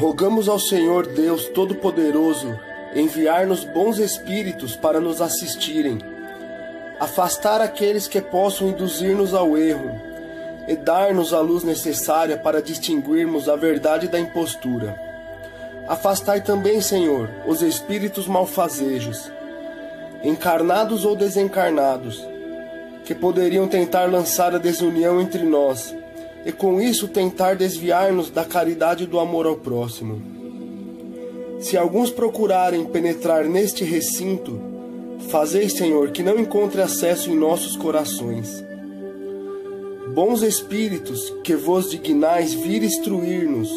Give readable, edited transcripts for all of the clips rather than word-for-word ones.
Rogamos ao Senhor Deus Todo-Poderoso enviar-nos bons espíritos para nos assistirem, afastar aqueles que possam induzir-nos ao erro e dar-nos a luz necessária para distinguirmos a verdade da impostura. Afastai também, Senhor, os espíritos malfazejos, encarnados ou desencarnados, que poderiam tentar lançar a desunião entre nós e com isso tentar desviar-nos da caridade e do amor ao próximo. Se alguns procurarem penetrar neste recinto, fazei, Senhor, que não encontre acesso em nossos corações. Bons espíritos, que vos dignais vir instruir-nos,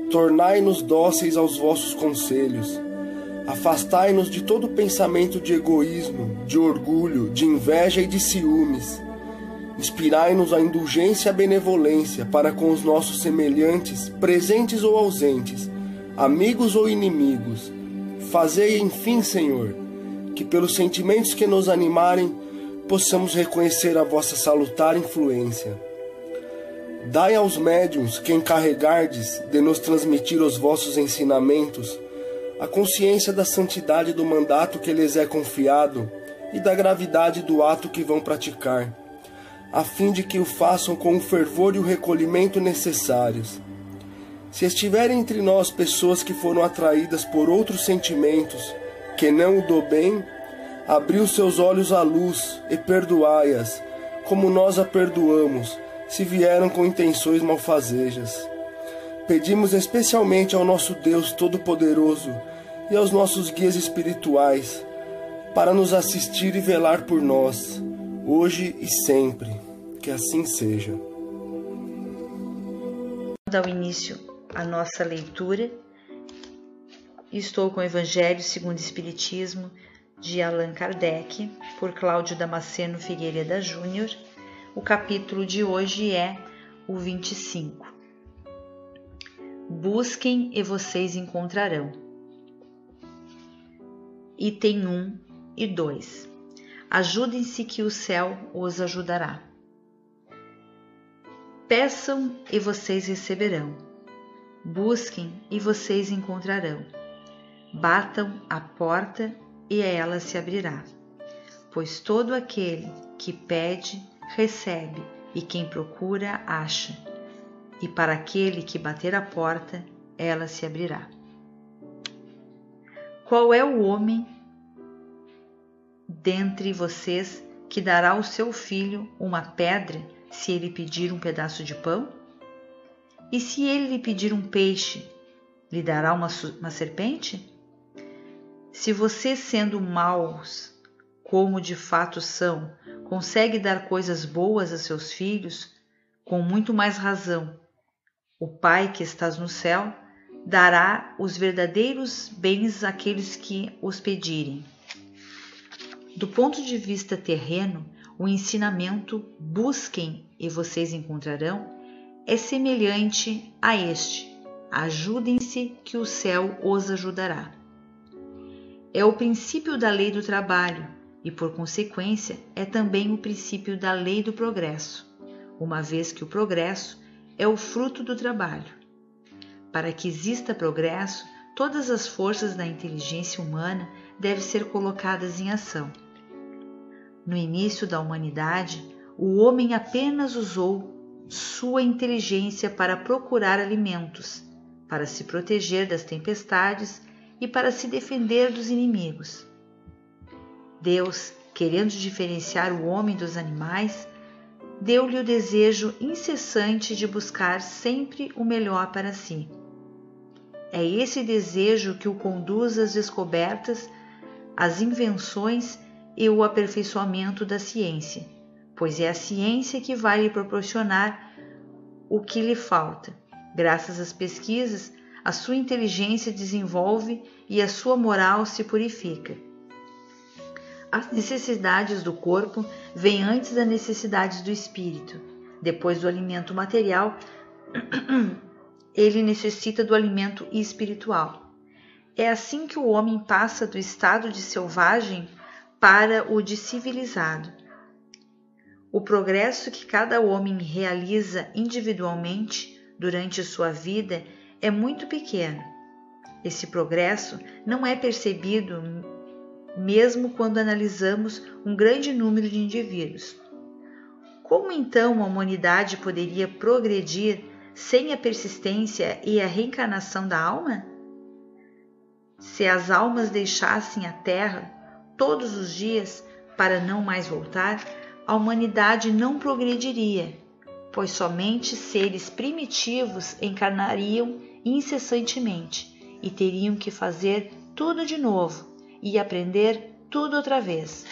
tornai-nos dóceis aos vossos conselhos. Afastai-nos de todo pensamento de egoísmo, de orgulho, de inveja e de ciúmes. Inspirai-nos a indulgência e a benevolência para com os nossos semelhantes, presentes ou ausentes, amigos ou inimigos. Fazei, enfim, Senhor, que pelos sentimentos que nos animarem, possamos reconhecer a vossa salutar influência. Dai aos médiuns que encarregardes de nos transmitir os vossos ensinamentos a consciência da santidade do mandato que lhes é confiado e da gravidade do ato que vão praticar, a fim de que o façam com o fervor e o recolhimento necessários. Se estiverem entre nós pessoas que foram atraídas por outros sentimentos, que não o do bem, abri os seus olhos à luz e perdoai-as, como nós a perdoamos, se vieram com intenções malfazejas. Pedimos especialmente ao nosso Deus Todo-Poderoso e aos nossos guias espirituais, para nos assistir e velar por nós, hoje e sempre. Que assim seja. Ao início a nossa leitura, estou com o Evangelho segundo o Espiritismo, de Allan Kardec, por Cláudio Damasceno Figueiredo Júnior. O capítulo de hoje é o 25. Busquem e vocês encontrarão. Item 1 e 2. Ajudem-se que o céu os ajudará. Peçam e vocês receberão. Busquem e vocês encontrarão. Batam a porta e ela se abrirá. Pois todo aquele que pede, recebe, e quem procura, acha. E para aquele que bater a porta, ela se abrirá. Qual é o homem dentre vocês que dará ao seu filho uma pedra se ele pedir um pedaço de pão? E se ele lhe pedir um peixe, lhe dará uma serpente? Se vocês, sendo maus, como de fato são, conseguem dar coisas boas a seus filhos, com muito mais razão, o Pai que estás no céu dará os verdadeiros bens àqueles que os pedirem. Do ponto de vista terreno, o ensinamento busquem e vocês encontrarão é semelhante a este: ajudem-se que o céu os ajudará. É o princípio da lei do trabalho e, por consequência, é também o princípio da lei do progresso, uma vez que o progresso é o fruto do trabalho. Para que exista progresso, todas as forças da inteligência humana devem ser colocadas em ação. No início da humanidade, o homem apenas usou sua inteligência para procurar alimentos, para se proteger das tempestades e para se defender dos inimigos. Deus, querendo diferenciar o homem dos animais, deu-lhe o desejo incessante de buscar sempre o melhor para si. É esse desejo que o conduz às descobertas, às invenções e o aperfeiçoamento da ciência, pois é a ciência que vai lhe proporcionar o que lhe falta. Graças às pesquisas, a sua inteligência desenvolve e a sua moral se purifica. As necessidades do corpo vêm antes das necessidades do espírito. Depois do alimento material, ele necessita do alimento espiritual. É assim que o homem passa do estado de selvagem para o de civilizado. O progresso que cada homem realiza individualmente durante sua vida é muito pequeno. Esse progresso não é percebido mesmo quando analisamos um grande número de indivíduos. Como então a humanidade poderia progredir sem a persistência e a reencarnação da alma? Se as almas deixassem a Terra todos os dias para não mais voltar, a humanidade não progrediria, pois somente seres primitivos encarnariam incessantemente e teriam que fazer tudo de novo e aprender tudo outra vez.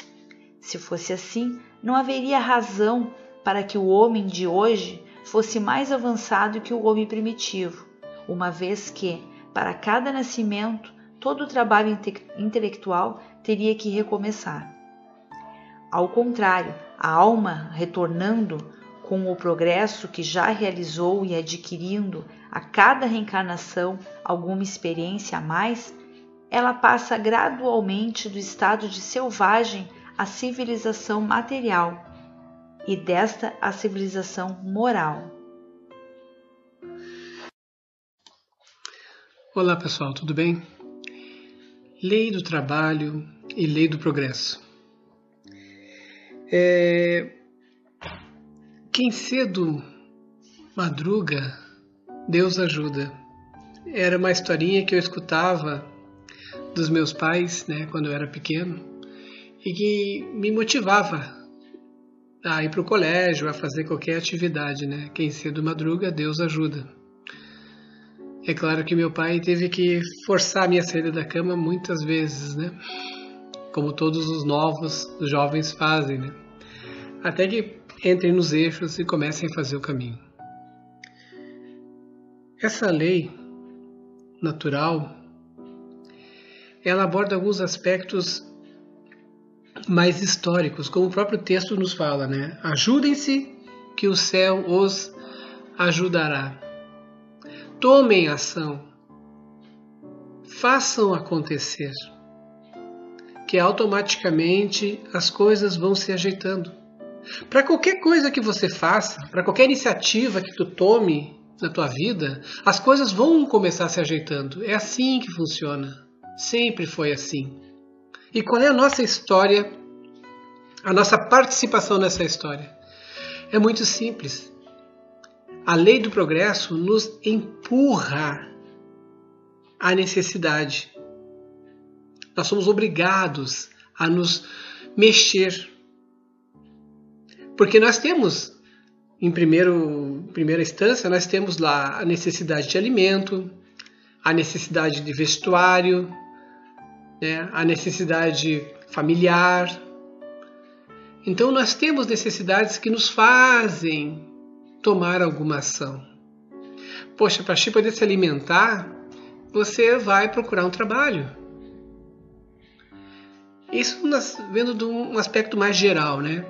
Se fosse assim, não haveria razão para que o homem de hoje fosse mais avançado que o homem primitivo, uma vez que, para cada nascimento, todo o trabalho intelectual teria que recomeçar. Ao contrário, a alma, retornando com o progresso que já realizou e adquirindo a cada reencarnação alguma experiência a mais, ela passa gradualmente do estado de selvagem à civilização material e desta à civilização moral. Olá pessoal, tudo bem? Lei do trabalho e lei do progresso. Quem cedo madruga, Deus ajuda. Era uma historinha que eu escutava dos meus pais, quando eu era pequeno, e que me motivava a ir para o colégio, a fazer qualquer atividade, Quem cedo madruga, Deus ajuda. É claro que meu pai teve que forçar a minha saída da cama muitas vezes, Como todos os novos jovens fazem, Até que entrem nos eixos e comecem a fazer o caminho. Essa lei natural, ela aborda alguns aspectos mais históricos, como o próprio texto nos fala, Ajudem-se que o céu os ajudará. Tomem ação. Façam acontecer. Que automaticamente as coisas vão se ajeitando. Para qualquer coisa que você faça, para qualquer iniciativa que tu tome, na tua vida, as coisas vão começar se ajeitando. É assim que funciona. Sempre foi assim. E qual é a nossa história, a nossa participação nessa história? É muito simples. A lei do progresso nos empurra à necessidade. Nós somos obrigados a nos mexer. Porque nós temos, em primeira instância, nós temos lá a necessidade de alimento, a necessidade de vestuário, né, a necessidade familiar. Então nós temos necessidades que nos fazem tomar alguma ação. Poxa, para te poder se alimentar, você vai procurar um trabalho. Isso nós vendo de um aspecto mais geral, né?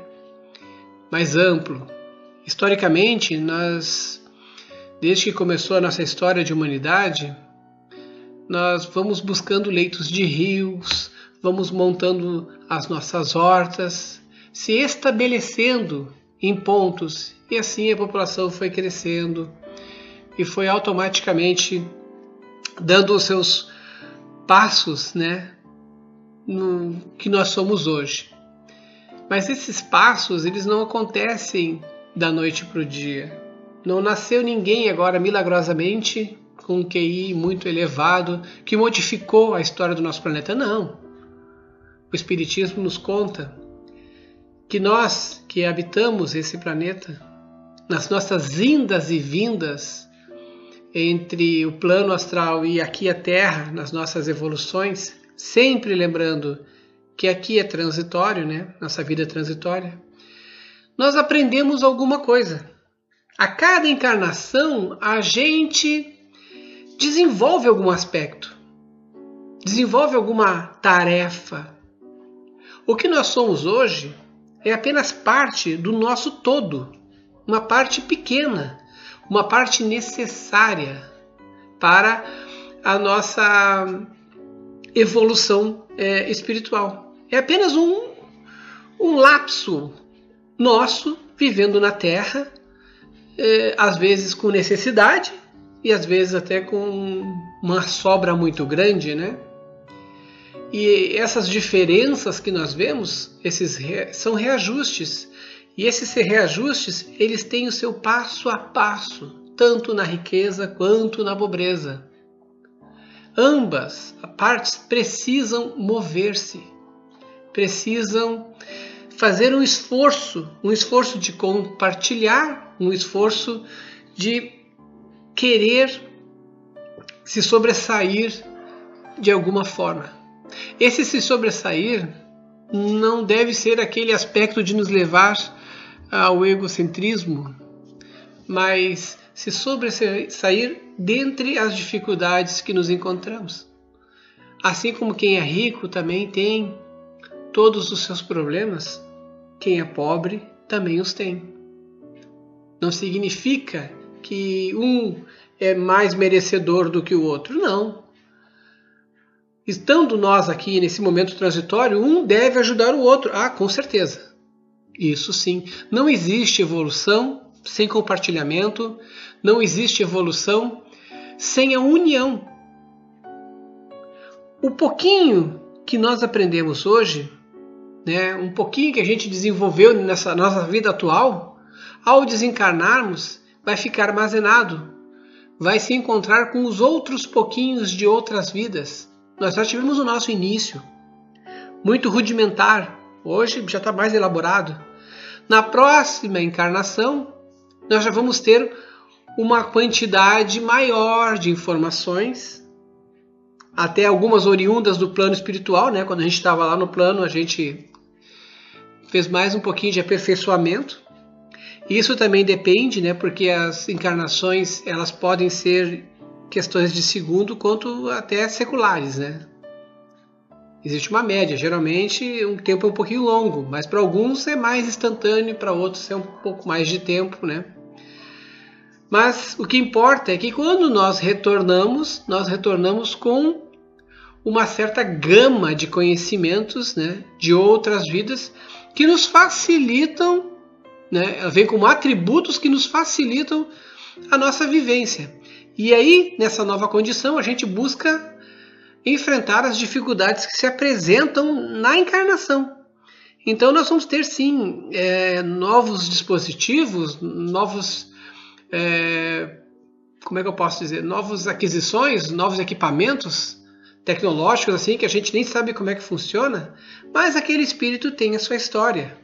Mais amplo. Historicamente, desde que começou a nossa história de humanidade, nós vamos buscando leitos de rios, vamos montando as nossas hortas, se estabelecendo em pontos, e assim a população foi crescendo e foi automaticamente dando os seus passos, né, no que nós somos hoje. Mas esses passos, eles não acontecem da noite para o dia. Não nasceu ninguém agora milagrosamente com um QI muito elevado que modificou a história do nosso planeta. Não. O Espiritismo nos conta que nós que habitamos esse planeta, nas nossas indas e vindas entre o plano astral e aqui a Terra, nas nossas evoluções, sempre lembrando que aqui é transitório, né? Nossa vida é transitória. Nós aprendemos alguma coisa. A cada encarnação, a gente desenvolve algum aspecto, desenvolve alguma tarefa. O que nós somos hoje é apenas parte do nosso todo, uma parte pequena, uma parte necessária para a nossa evolução espiritual. É apenas um lapso nosso vivendo na Terra, às vezes com necessidade e às vezes até com uma sobra muito grande, né? E essas diferenças que nós vemos, são reajustes. E esses reajustes, eles têm o seu passo a passo, tanto na riqueza quanto na pobreza. Ambas partes precisam mover-se, precisam fazer um esforço de compartilhar, um esforço de querer se sobressair de alguma forma. Esse se sobressair não deve ser aquele aspecto de nos levar ao egocentrismo, mas se sobressair dentre as dificuldades que nos encontramos. Assim como quem é rico também tem todos os seus problemas, quem é pobre também os tem. Não significa que um é mais merecedor do que o outro, não. Estando nós aqui nesse momento transitório, um deve ajudar o outro. Ah, com certeza. Isso sim. Não existe evolução sem compartilhamento, não existe evolução sem a união. O pouquinho que nós aprendemos hoje, né, um pouquinho que a gente desenvolveu nessa nossa vida atual, ao desencarnarmos, vai ficar armazenado, vai se encontrar com os outros pouquinhos de outras vidas. Nós já tivemos o nosso início, muito rudimentar, hoje já está mais elaborado. Na próxima encarnação, nós já vamos ter uma quantidade maior de informações, até algumas oriundas do plano espiritual, né? Quando a gente estava lá no plano, a gente fez mais um pouquinho de aperfeiçoamento. Isso também depende, né? Porque as encarnações, elas podem ser questões de segundo quanto até seculares, né? Existe uma média, geralmente um tempo é um pouquinho longo, mas para alguns é mais instantâneo, para outros é um pouco mais de tempo, né? Mas o que importa é que quando nós retornamos com uma certa gama de conhecimentos, né, de outras vidas que nos facilitam, né, vem como atributos que nos facilitam a nossa vivência. E aí, nessa nova condição, a gente busca enfrentar as dificuldades que se apresentam na encarnação. Então nós vamos ter sim novos dispositivos, novos, como é que eu posso dizer, novas aquisições, novos equipamentos tecnológicos assim que a gente nem sabe como é que funciona, mas aquele espírito tem a sua história,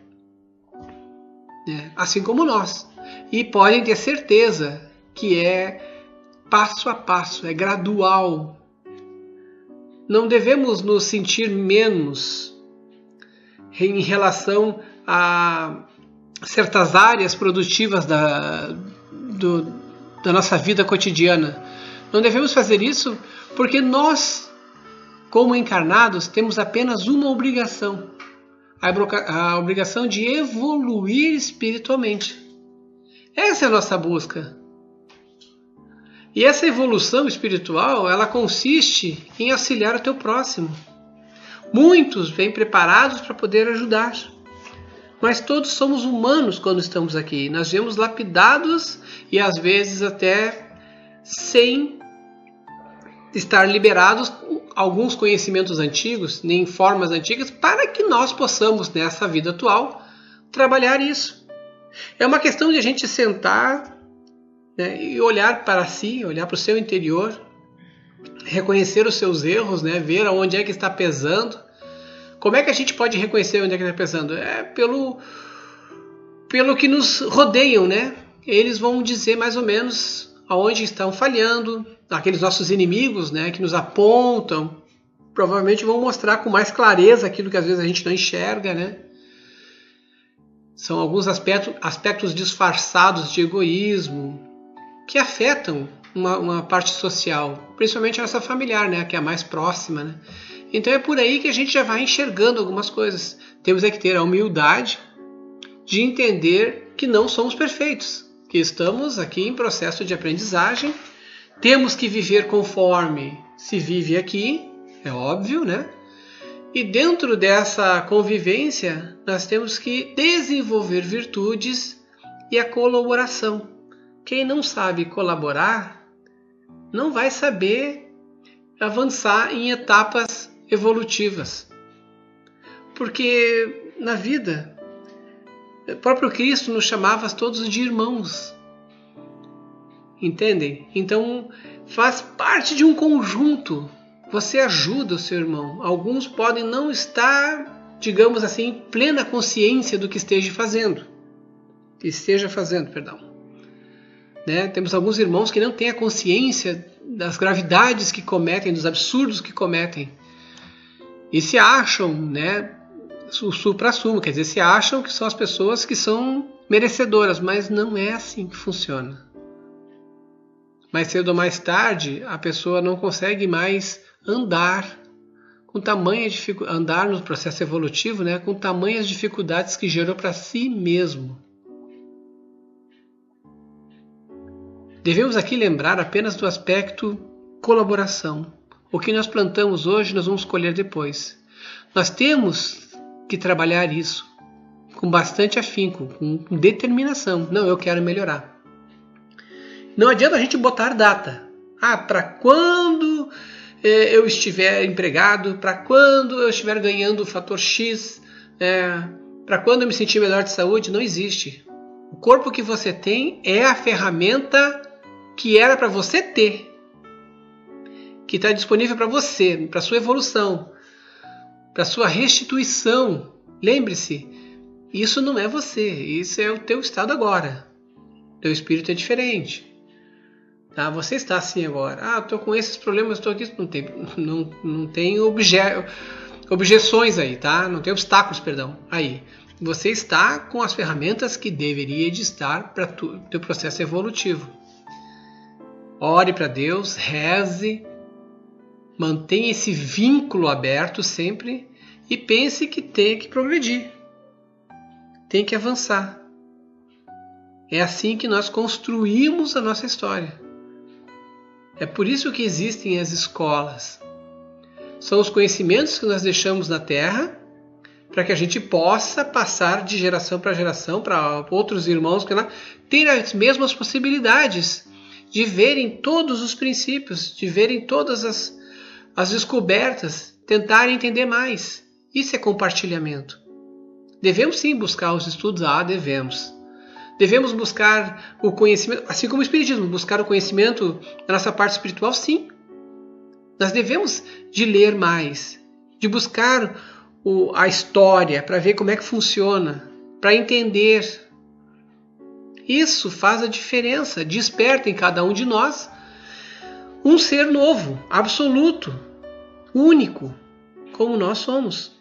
assim como nós. E podem ter certeza que é passo a passo, é gradual. Não devemos nos sentir menos em relação a certas áreas produtivas da nossa vida cotidiana. Não devemos fazer isso porque nós, como encarnados, temos apenas uma obrigação. A obrigação de evoluir espiritualmente. Essa é a nossa busca. E essa evolução espiritual, ela consiste em auxiliar o teu próximo. Muitos vêm preparados para poder ajudar. Mas todos somos humanos quando estamos aqui. Nós viemos lapidados e às vezes até sem estar liberados alguns conhecimentos antigos, nem formas antigas, para que nós possamos, nessa vida atual, trabalhar isso. É uma questão de a gente sentar, e olhar para si, olhar para o seu interior, reconhecer os seus erros, ver aonde é que está pesando. Como é que a gente pode reconhecer onde é que está pesando? É pelo que nos rodeiam, Eles vão dizer mais ou menos aonde estão falhando. Aqueles nossos inimigos, que nos apontam, provavelmente vão mostrar com mais clareza aquilo que às vezes a gente não enxerga, São alguns aspectos disfarçados de egoísmo, que afetam uma parte social, principalmente a nossa familiar, que é a mais próxima. Então é por aí que a gente já vai enxergando algumas coisas. Temos que ter a humildade de entender que não somos perfeitos, que estamos aqui em processo de aprendizagem, temos que viver conforme se vive aqui, é óbvio, E dentro dessa convivência, nós temos que desenvolver virtudes e a colaboração. Quem não sabe colaborar não vai saber avançar em etapas evolutivas. Porque na vida, o próprio Cristo nos chamava todos de irmãos. Entendem? Então faz parte de um conjunto. Você ajuda o seu irmão. Alguns podem não estar, digamos assim, em plena consciência do que esteja fazendo. Temos alguns irmãos que não têm a consciência das gravidades que cometem, dos absurdos que cometem. E se acham, o supra-sumo, quer dizer, se acham que são as pessoas que são merecedoras, mas não é assim que funciona. Mais cedo ou mais tarde, a pessoa não consegue mais andar com tamanha dificuldade, andar no processo evolutivo, com tamanhas dificuldades que gerou para si mesmo. Devemos aqui lembrar apenas do aspecto colaboração. O que nós plantamos hoje, nós vamos colher depois. Nós temos que trabalhar isso com bastante afinco, com determinação. Não, eu quero melhorar. Não adianta a gente botar data. Para quando eu estiver empregado, para quando eu estiver ganhando o fator X, para quando eu me sentir melhor de saúde, não existe. O corpo que você tem é a ferramenta que era para você ter, que está disponível para você, para sua evolução, para sua restituição. Lembre-se, isso não é você, isso é o teu estado agora. Teu espírito é diferente. Você está assim agora. Estou com esses problemas, estou aqui. Não tem objeções aí, Não tem obstáculos, perdão, aí. Você está com as ferramentas que deveria de estar para o teu processo evolutivo. Ore para Deus, reze, mantenha esse vínculo aberto sempre e pense que tem que progredir, tem que avançar. É assim que nós construímos a nossa história. É por isso que existem as escolas. São os conhecimentos que nós deixamos na Terra para que a gente possa passar de geração para geração, para outros irmãos, ter as mesmas possibilidades de verem todos os princípios, de verem todas as descobertas, tentarem entender mais. Isso é compartilhamento. Devemos sim buscar os estudos, devemos. Devemos buscar o conhecimento, assim como o Espiritismo, buscar o conhecimento da nossa parte espiritual, sim. Nós devemos de ler mais, de buscar a história para ver como é que funciona, para entender. Isso faz a diferença, desperta em cada um de nós um ser novo, absoluto, único, como nós somos.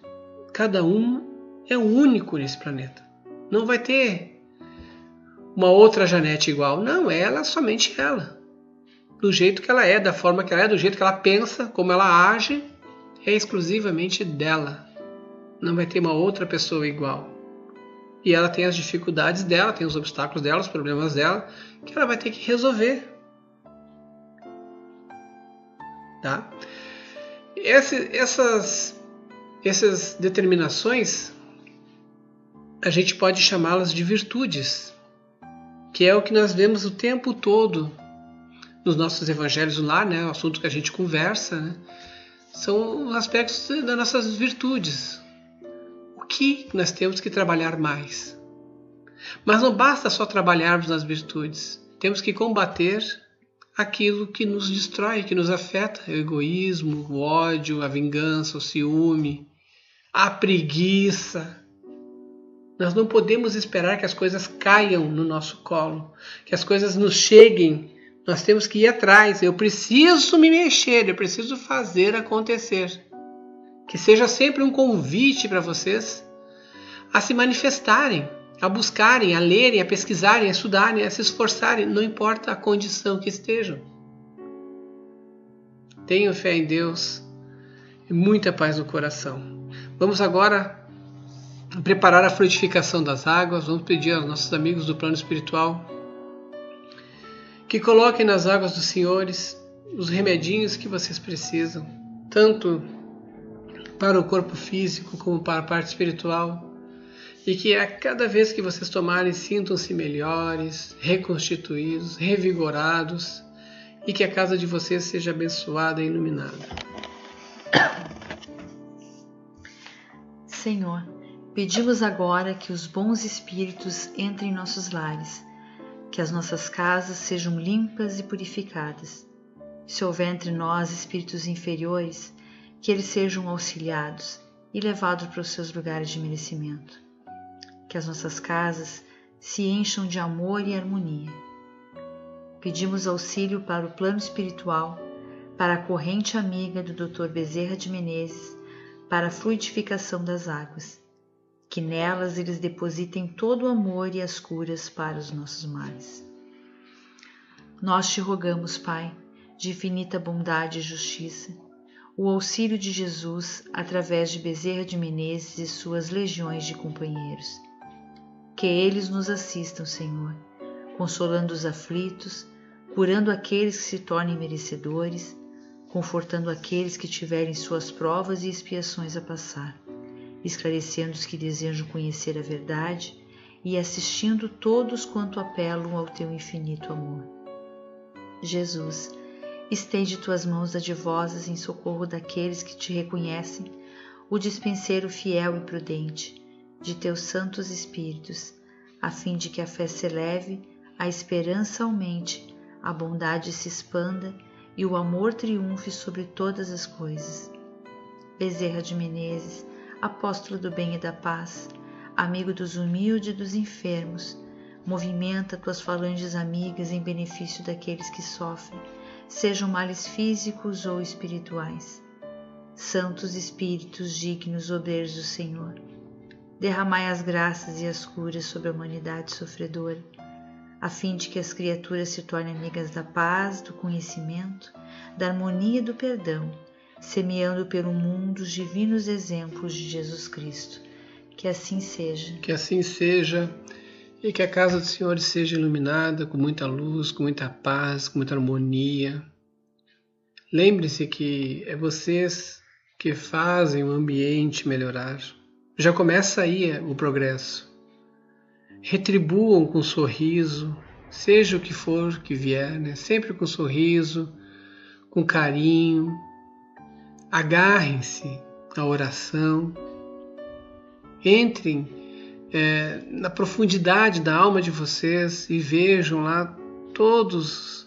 Cada um é único nesse planeta. Não vai ter uma outra Janete igual. Não, ela, somente ela. Do jeito que ela é, da forma que ela é, do jeito que ela pensa, como ela age, é exclusivamente dela. Não vai ter uma outra pessoa igual. E ela tem as dificuldades dela, tem os obstáculos dela, os problemas dela, que ela vai ter que resolver. Tá? Essas determinações, a gente pode chamá-las de virtudes, que é o que nós vemos o tempo todo nos nossos evangelhos lá, né? O assunto que a gente conversa, né? São os aspectos das nossas virtudes. O que nós temos que trabalhar mais? Mas não basta só trabalharmos nas virtudes. Temos que combater aquilo que nos destrói, que nos afeta. O egoísmo, o ódio, a vingança, o ciúme, a preguiça. Nós não podemos esperar que as coisas caiam no nosso colo, que as coisas nos cheguem. Nós temos que ir atrás. Eu preciso me mexer, eu preciso fazer acontecer. Que seja sempre um convite para vocês a se manifestarem, a buscarem, a lerem, a pesquisarem, a estudarem, a se esforçarem, não importa a condição que estejam. Tenham fé em Deus e muita paz no coração. Vamos agora preparar a frutificação das águas. Vamos pedir aos nossos amigos do plano espiritual que coloquem nas águas dos senhores os remedinhos que vocês precisam, tanto para o corpo físico como para a parte espiritual, e que a cada vez que vocês tomarem, sintam-se melhores, reconstituídos, revigorados, e que a casa de vocês seja abençoada e iluminada. Senhor, pedimos agora que os bons espíritos entrem em nossos lares, que as nossas casas sejam limpas e purificadas. Se houver entre nós espíritos inferiores, que eles sejam auxiliados e levados para os seus lugares de merecimento. Que as nossas casas se encham de amor e harmonia. Pedimos auxílio para o plano espiritual, para a corrente amiga do Dr. Bezerra de Menezes, para a fluidificação das águas. Que nelas eles depositem todo o amor e as curas para os nossos males. Nós te rogamos, Pai, de infinita bondade e justiça, o auxílio de Jesus através de Bezerra de Menezes e suas legiões de companheiros. Que eles nos assistam, Senhor, consolando os aflitos, curando aqueles que se tornem merecedores, confortando aqueles que tiverem suas provas e expiações a passar, esclarecendo os que desejam conhecer a verdade e assistindo todos quanto apelam ao teu infinito amor. Jesus, estende tuas mãos dadivosas em socorro daqueles que te reconhecem, o dispenseiro fiel e prudente de teus santos espíritos, a fim de que a fé se eleve, a esperança aumente, a bondade se expanda e o amor triunfe sobre todas as coisas. Bezerra de Menezes, apóstolo do bem e da paz, amigo dos humildes e dos enfermos, movimenta tuas falanges amigas em benefício daqueles que sofrem, sejam males físicos ou espirituais. Santos Espíritos dignos obreiros do Senhor, derramai as graças e as curas sobre a humanidade sofredora, a fim de que as criaturas se tornem amigas da paz, do conhecimento, da harmonia e do perdão, semeando pelo mundo os divinos exemplos de Jesus Cristo. Que assim seja. Que assim seja, e que a casa dos senhores seja iluminada com muita luz, com muita paz, com muita harmonia. Lembre-se que é vocês que fazem o ambiente melhorar. Já começa aí o progresso. Retribuam com sorriso, seja o que for que vier, né? Sempre com sorriso, com carinho. Agarrem-se à oração. Entrem na profundidade da alma de vocês e vejam lá todos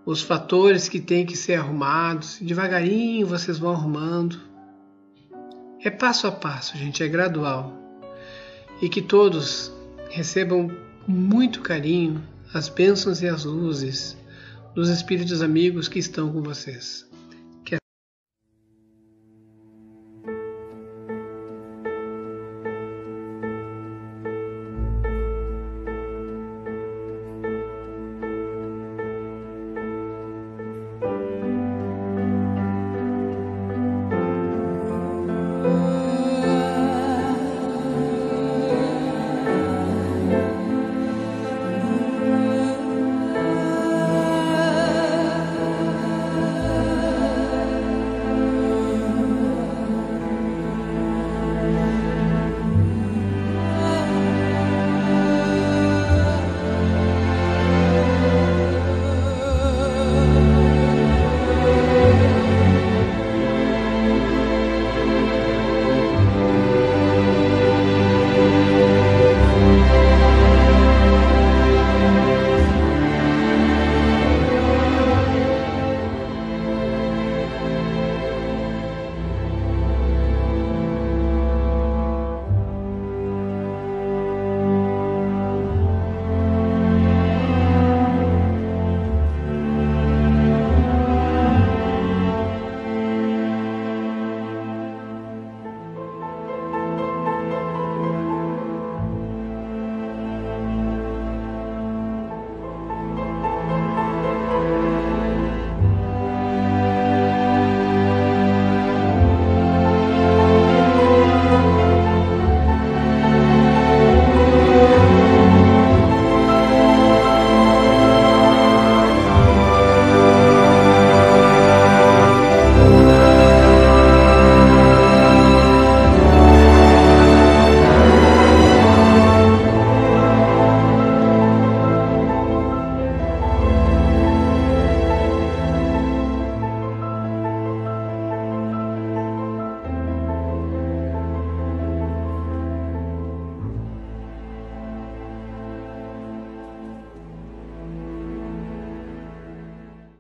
os fatores que têm que ser arrumados. Devagarinho vocês vão arrumando. É passo a passo, gente, é gradual. E que todos recebam com muito carinho as bênçãos e as luzes dos espíritos amigos que estão com vocês.